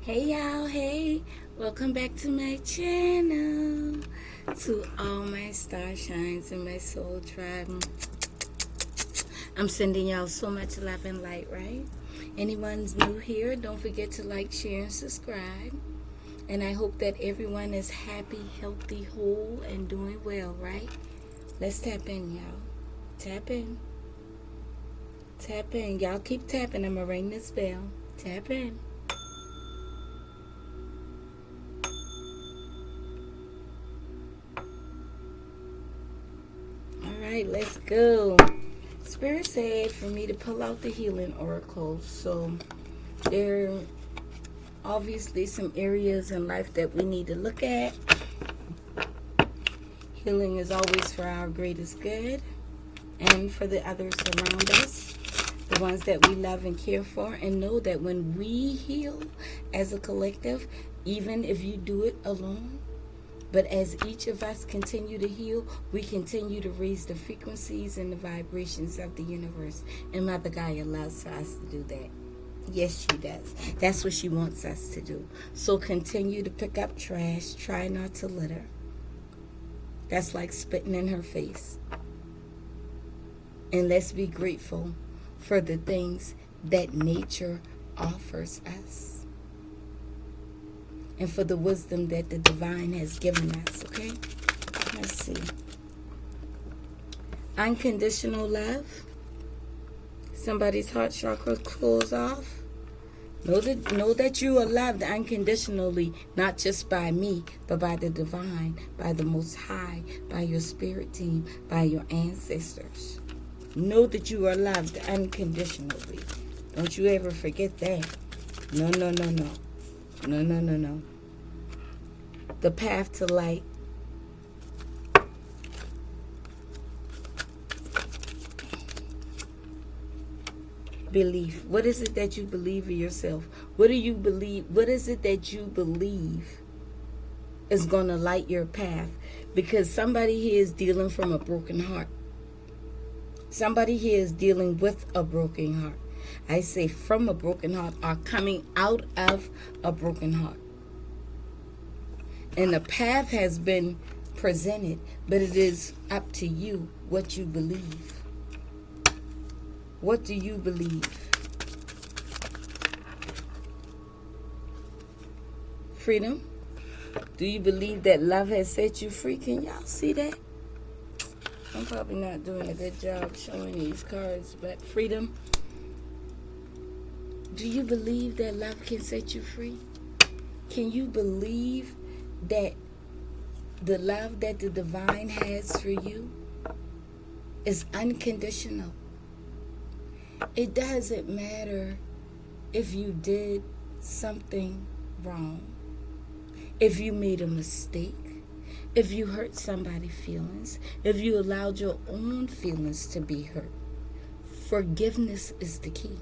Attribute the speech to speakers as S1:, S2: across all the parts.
S1: Hey y'all, hey, welcome back to my channel. To all my star shines and my soul tribe, I'm sending y'all so much love and light, right? Anyone's new here, don't forget to like, share, and subscribe. And I hope that everyone is happy, healthy, whole, and doing well, right? Let's tap in, y'all. Tap in. Tap in. Y'all keep tapping. I'm going to ring this bell. Tap in. Alright, let's go. Spirit said for me to pull out the healing oracle. So there are obviously some areas in life that we need to look at. Healing is always for our greatest good and for the others around us, the ones that we love and care for. And know that when we heal as a collective, even if you do it alone, but as each of us continue to heal, we continue to raise the frequencies and the vibrations of the universe. And Mother Gaia loves for us to do that. Yes, she does. That's what she wants us to do. So continue to pick up trash. Try not to litter. That's like spitting in her face. And let's be grateful for the things that nature offers us. And for the wisdom that the divine has given us, okay? Let's see. Unconditional love. Somebody's heart chakra closed off. Know that you are loved unconditionally, not just by me, but by the divine, by the Most High, by your spirit team, by your ancestors. Know that you are loved unconditionally. Don't you ever forget that. No. No. The path to light. Belief. What is it that you believe in yourself? What do you believe? What is it that you believe is going to light your path? Because somebody here is dealing from a broken heart. Somebody here is dealing with a broken heart. I say from a broken heart or coming out of a broken heart. And the path has been presented, but it is up to you what you believe. What do you believe? Freedom. Do you believe that love has set you free? Can y'all see that? I'm probably not doing a good job showing these cards, but freedom. Do you believe that love can set you free? Can you believe that the love that the divine has for you is unconditional? It doesn't matter if you did something wrong, if you made a mistake, if you hurt somebody's feelings, if you allowed your own feelings to be hurt. Forgiveness is the key.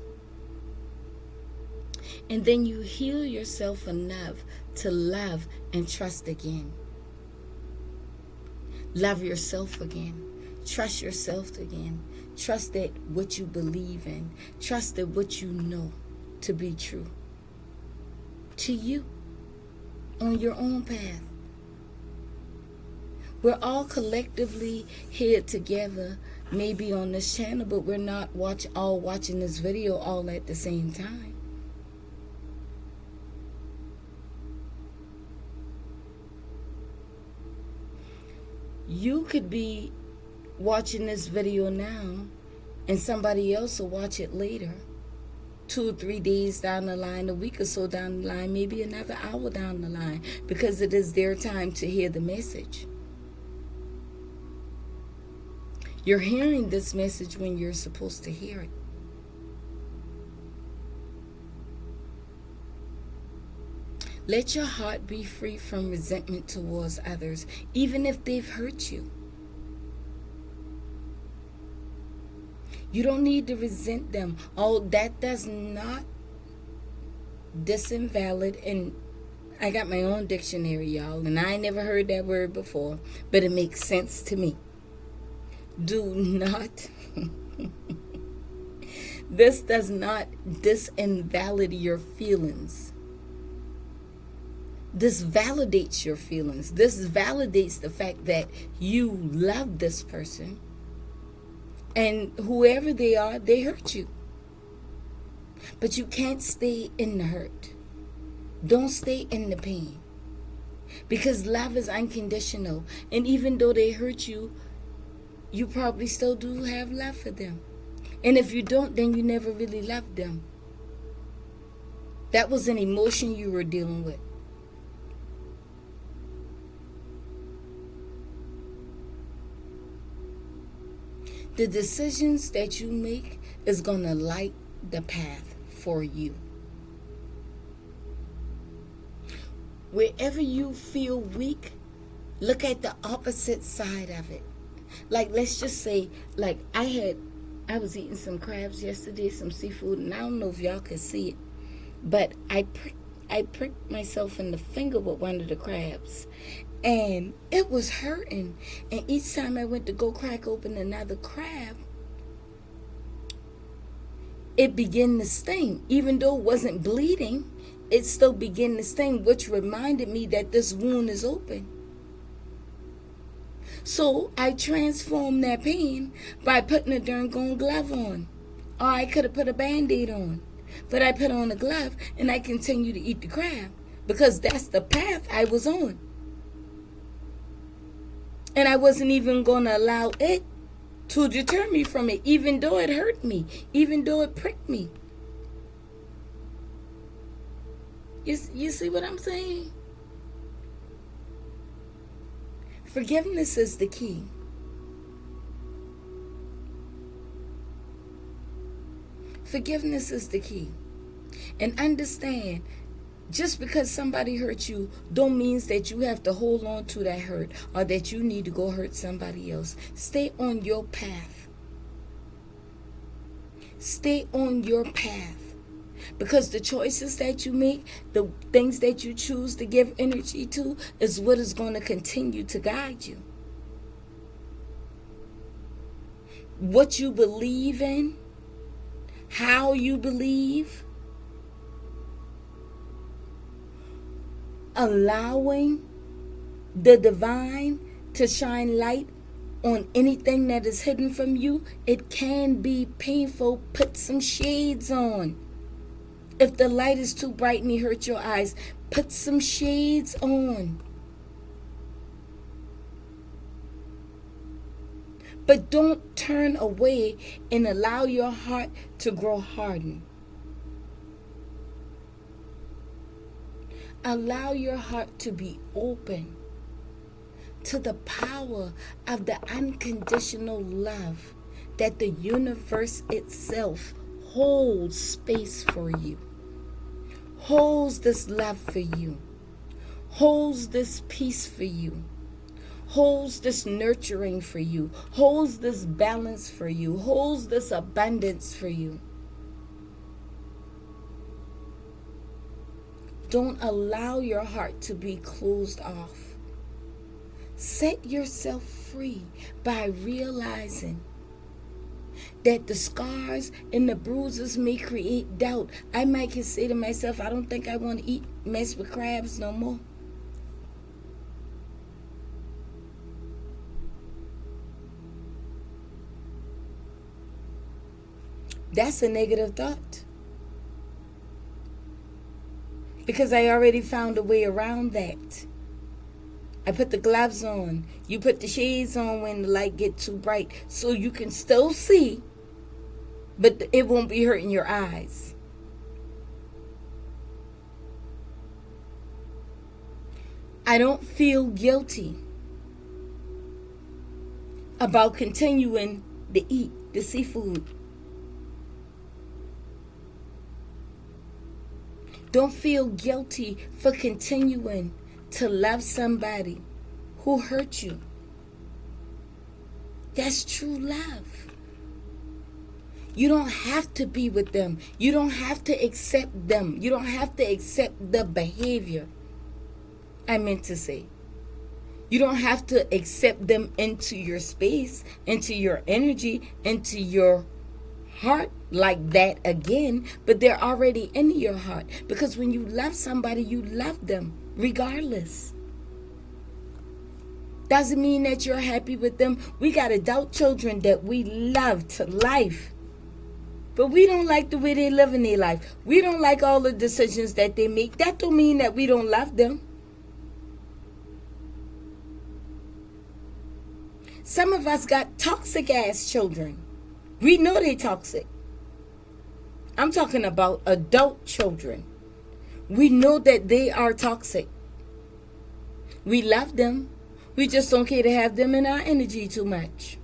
S1: And then you heal yourself enough to love and trust again. Love yourself again. Trust yourself again. Trust that what you believe in. Trust that what you know to be true. To you. On your own path. We're all collectively here together, maybe on this channel, but we're not all watching this video all at the same time. You could be watching this video now and somebody else will watch it later. 2 or 3 days down the line, a week or so down the line, maybe another hour down the line, because it is their time to hear the message. You're hearing this message when you're supposed to hear it. Let your heart be free from resentment towards others, even if they've hurt you. You don't need to resent them. Oh, that does not disinvalid. And I got my own dictionary, y'all, and I never heard that word before, but it makes sense to me. Do not. This does not disinvalidate your feelings. This validates your feelings. This validates the fact that you love this person. And whoever they are, they hurt you. But you can't stay in the hurt. Don't stay in the pain. Because love is unconditional. And even though they hurt you, you probably still do have love for them. And if you don't, then you never really loved them. That was an emotion you were dealing with. The decisions that you make is going to light the path for you. Wherever you feel weak, look at the opposite side of it. Like, let's just say, like, I was eating some crabs yesterday, some seafood, and I don't know if y'all could see it, but I pricked myself in the finger with one of the crabs, and it was hurting. And each time I went to go crack open another crab, it began to sting. Even though it wasn't bleeding, it still began to sting, which reminded me that this wound is open. So I transformed that pain by putting a darn glove on. Or I could have put a Band-Aid on. But I put on a glove and I continued to eat the crab. Because that's the path I was on. And I wasn't even going to allow it to deter me from it. Even though it hurt me. Even though it pricked me. You see what I'm saying? Forgiveness is the key. Forgiveness is the key. And understand, just because somebody hurt you, don't mean that you have to hold on to that hurt or that you need to go hurt somebody else. Stay on your path. Stay on your path. Because the choices that you make, the things that you choose to give energy to, is what is going to continue to guide you. What you believe in, how you believe, allowing the divine to shine light on anything that is hidden from you, it can be painful. Put some shades on. If the light is too bright and it hurts your eyes, put some shades on. But don't turn away and allow your heart to grow hardened. Allow your heart to be open to the power of the unconditional love that the universe itself holds space for you. Holds this love for you. Holds this peace for you. Holds this nurturing for you. Holds this balance for you. Holds this abundance for you. Don't allow your heart to be closed off. Set yourself free by realizing that the scars and the bruises may create doubt. I might can say to myself, I don't think I want to mess with crabs no more. That's a negative thought. Because I already found a way around that. I put the gloves on. You put the shades on when the light gets too bright so you can still see, but it won't be hurting your eyes. I don't feel guilty about continuing to eat the seafood. Don't feel guilty for continuing to love somebody who hurt you. That's true love. You don't have to be with them. You don't have to accept them. You don't have to accept the behavior. I meant to say. You don't have to accept them into your space, into your energy, into your heart like that again, but they're already in your heart. Because when you love somebody, you love them. regardless. Doesn't mean that you're happy with them. We got adult children that we love to life, but we don't like the way they live in their life. We don't like all the decisions that they make. That don't mean that we don't love them. Some of us got toxic ass children. We know they're toxic. I'm talking about adult children. We know that they are toxic. We love them. We just don't care to have them in our energy too much.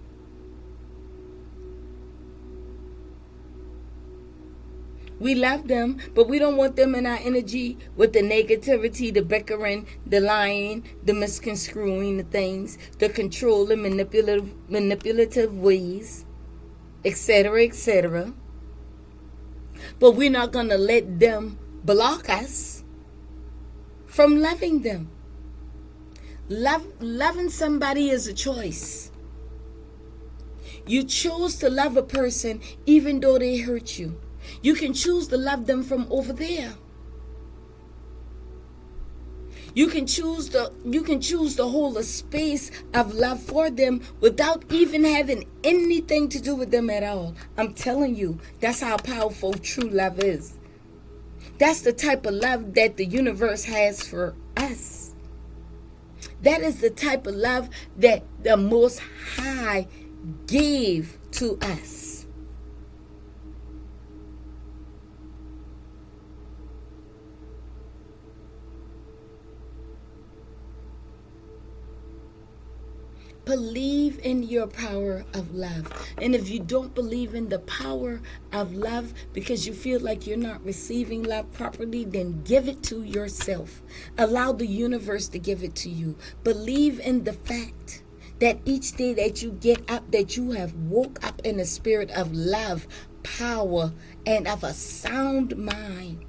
S1: We love them, but we don't want them in our energy with the negativity, the bickering, the lying, the misconstruing the things, the control and manipulative ways, etc., etc. But we're not going to let them block us from loving them. Loving somebody is a choice. You choose to love a person even though they hurt you. You can choose to love them from over there. You can choose to hold a space of love for them without even having anything to do with them at all. I'm telling you, that's how powerful true love is. That's the type of love that the universe has for us. That is the type of love that the Most High gave to us. Believe in your power of love. And if you don't believe in the power of love because you feel like you're not receiving love properly, then give it to yourself. Allow the universe to give it to you. Believe in the fact that each day that you get up, that you have woke up in a spirit of love, power, and of a sound mind.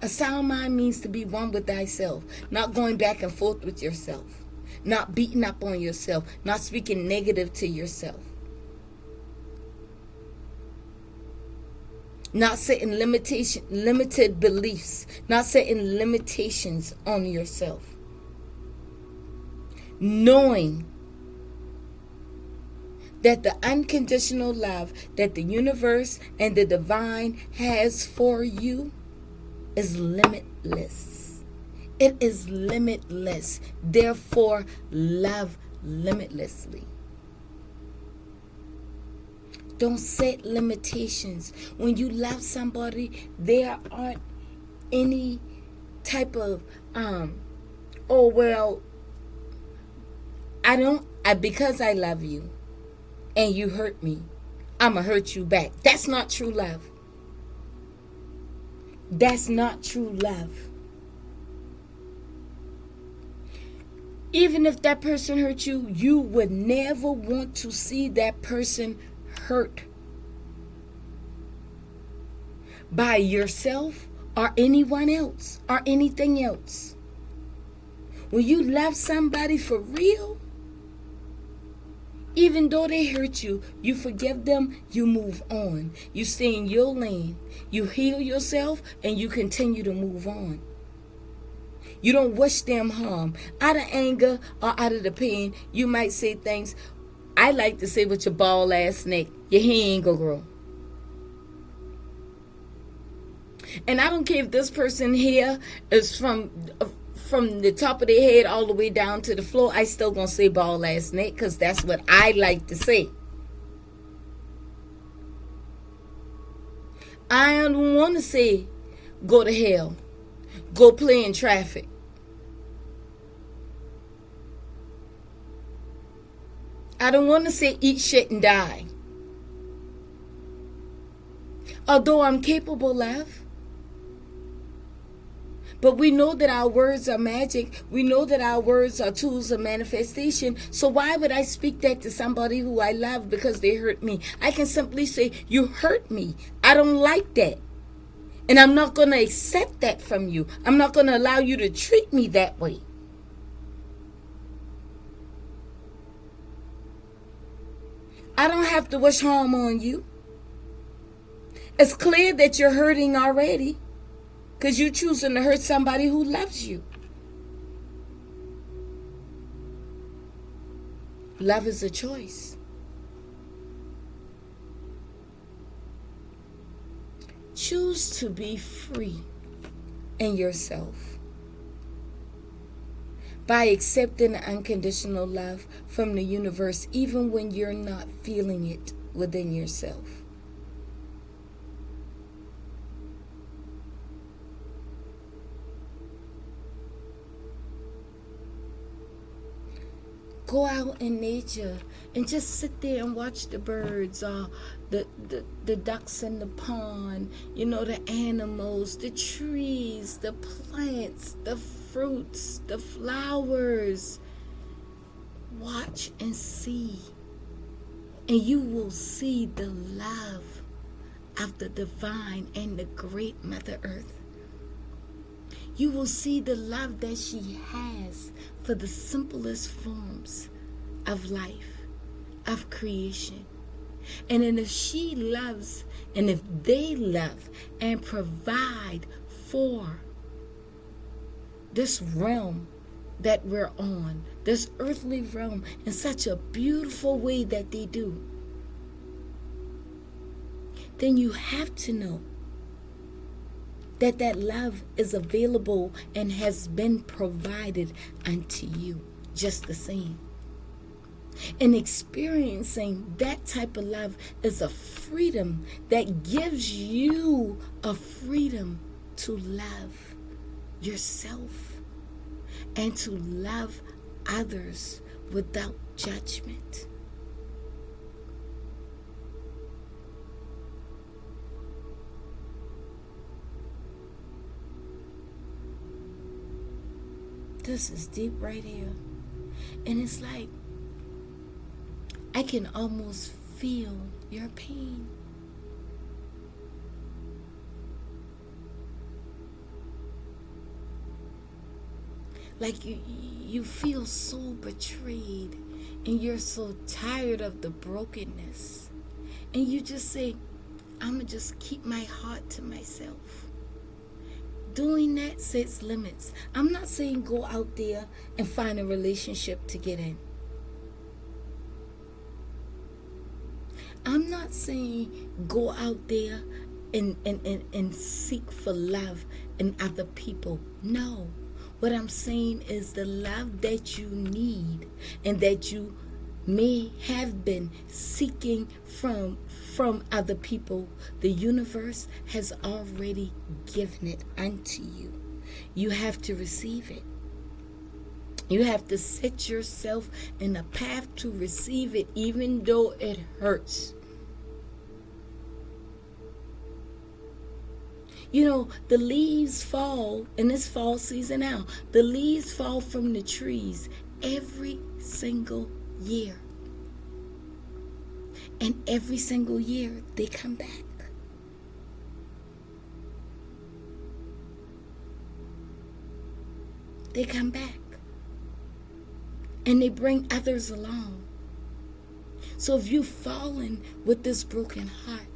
S1: A sound mind means to be one with thyself, not going back and forth with yourself. Not beating up on yourself, not speaking negative to yourself. Not setting limited beliefs, not setting limitations on yourself. Knowing that the unconditional love that the universe and the divine has for you is limitless. It is limitless. Therefore, love limitlessly. Don't set limitations. When you love somebody, there aren't any type of, because I love you and you hurt me, I'm going to hurt you back. That's not true love. That's not true love. Even if that person hurt you, you would never want to see that person hurt by yourself or anyone else or anything else. When you love somebody for real, even though they hurt you, you forgive them, you move on. You stay in your lane. You heal yourself and you continue to move on. You don't wish them harm. Out of anger or out of the pain, you might say things. I like to say with your bald ass neck, your hair ain't gonna grow. And I don't care if this person here is from the top of their head all the way down to the floor. I still gonna say bald ass neck because that's what I like to say. I don't want to say go to hell. Go play in traffic. I don't want to say eat shit and die. Although I'm capable of. But we know that our words are magic. We know that our words are tools of manifestation. So why would I speak that to somebody who I love because they hurt me? I can simply say, you hurt me. I don't like that. And I'm not going to accept that from you. I'm not going to allow you to treat me that way. I don't have to wish harm on you. It's clear that you're hurting already. because you're choosing to hurt somebody who loves you. Love is a choice. Choose to be free in yourself by accepting unconditional love from the universe, even when you're not feeling it within yourself. Go out in nature and just sit there and watch the birds, the ducks in the pond, the animals, the trees, the plants, the fruits, the flowers. Watch and see. And you will see the love of the divine and the great Mother Earth. You will see the love that she has for the simplest forms of life, of creation. And then if she loves, and if they love and provide for this realm that we're on, this earthly realm, in such a beautiful way that they do, then you have to know that love is available and has been provided unto you just the same. And experiencing that type of love is a freedom that gives you a freedom to love yourself and to love others without judgment. This is deep right here. And it's like, I can almost feel your pain. Like you feel so betrayed, and you're so tired of the brokenness. And you just say, I'm going to just keep my heart to myself. Doing that sets limits. I'm not saying go out there and find a relationship to get in. I'm not saying go out there and seek for love in other people. No. What I'm saying is the love that you need and that you may have been seeking from other people, the universe has already given it unto you. You have to receive it. You have to set yourself in a path to receive it, even though it hurts. The leaves fall, and it's fall season now. The leaves fall from the trees every single year. And every single year, they come back. They come back. And they bring others along. So if you've fallen with this broken heart,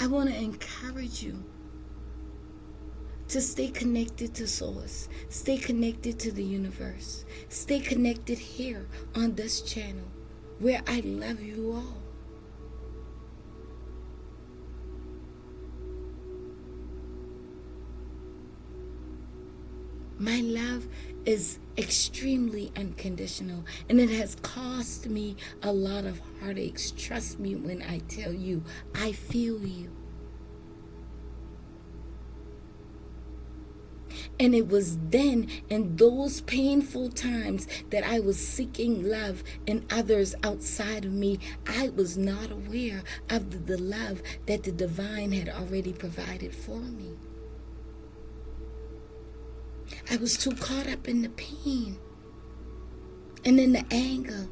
S1: I want to encourage you to stay connected to Source. Stay connected to the universe. Stay connected here on this channel where I love you all. My love is extremely unconditional, and it has cost me a lot of heartaches. Trust me when I tell you, I feel you. And it was then, in those painful times, that I was seeking love in others outside of me. I was not aware of the love that the divine had already provided for me. I was too caught up in the pain and in the anger.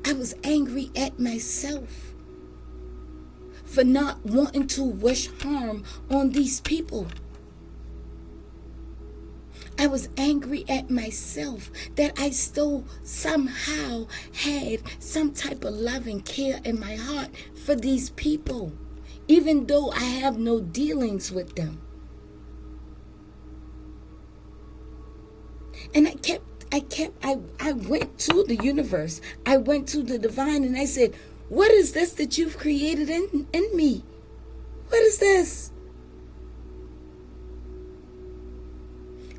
S1: I was angry at myself for not wanting to wish harm on these people. I was angry at myself that I still somehow had some type of love and care in my heart for these people, even though I have no dealings with them. And I went to the universe. I went to the divine and I said, what is this that you've created in me? What is this?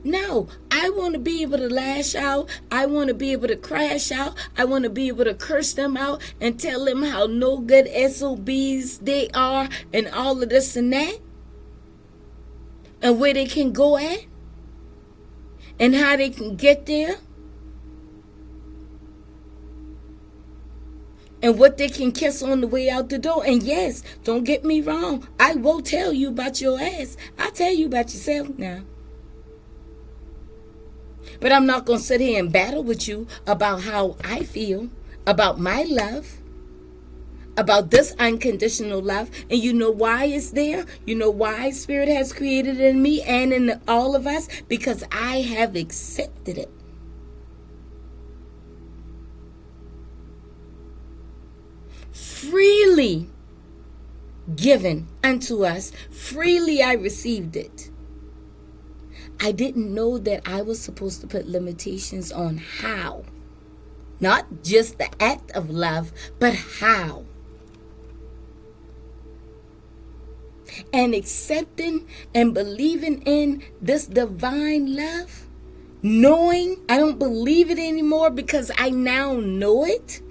S1: No, I want to be able to lash out. I want to be able to crash out. I want to be able to curse them out and tell them how no good SOBs they are and all of this and that. And where they can go at. And how they can get there. And what they can kiss on the way out the door. And yes, don't get me wrong. I will tell you about your ass. I'll tell you about yourself now. But I'm not going to sit here and battle with you about how I feel, about my love, about this unconditional love. And you know why it's there? You know why Spirit has created it in me and in all of us? Because I have accepted it. Freely given unto us, freely I received it. I didn't know that I was supposed to put limitations on how. Not just the act of love, but how. And accepting and believing in this divine love, knowing I don't believe it anymore because I now know it.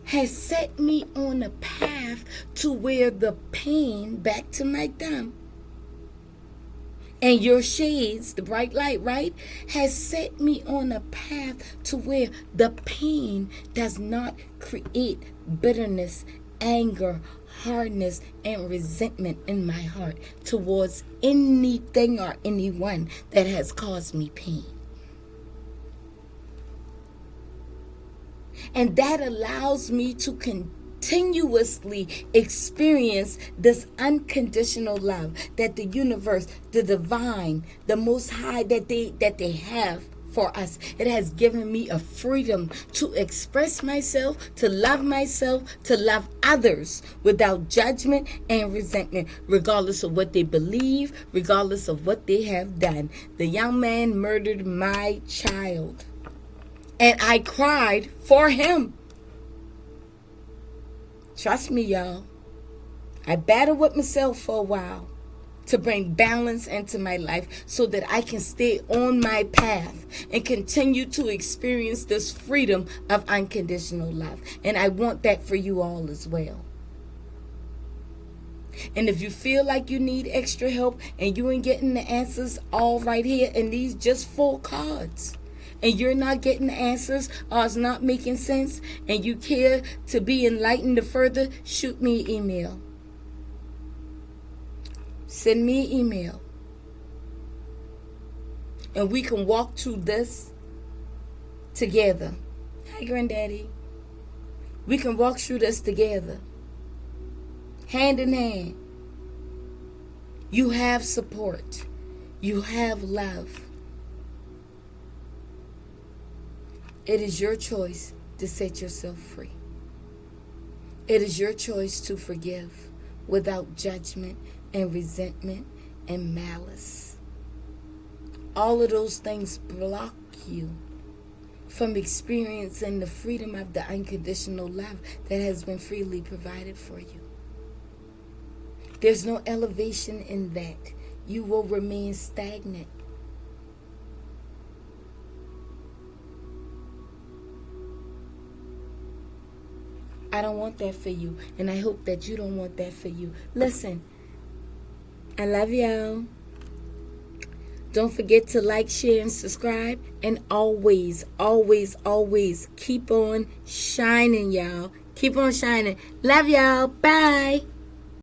S1: Has set me on a path to where the pain, back to my thumb, and your shades, the bright light, right, has set me on a path to where the pain does not create bitterness, anger, hardness, and resentment in my heart towards anything or anyone that has caused me pain. And that allows me to continuously experience this unconditional love that the universe, the divine, the Most High that they have for us. It has given me a freedom to express myself, to love others without judgment and resentment, regardless of what they believe, regardless of what they have done. The young man murdered my child. And I cried for him. Trust me, y'all. I battled with myself for a while to bring balance into my life so that I can stay on my path and continue to experience this freedom of unconditional love. And I want that for you all as well. And if you feel like you need extra help and you ain't getting the answers all right here in these just 4 cards, and you're not getting the answers or it's not making sense, and you care to be enlightened further, shoot me an email. Send me an email. And we can walk through this together. Hi, Granddaddy. We can walk through this together. Hand in hand. You have support. You have love. It is your choice to set yourself free. It is your choice to forgive without judgment and resentment and malice. All of those things block you from experiencing the freedom of the unconditional love that has been freely provided for you. There's no elevation in that. You will remain stagnant. I don't want that for you, and I hope that you don't want that for you. Listen, I love y'all. Don't forget to like, share, and subscribe. And always, always, always keep on shining, y'all. Keep on shining. Love y'all. Bye.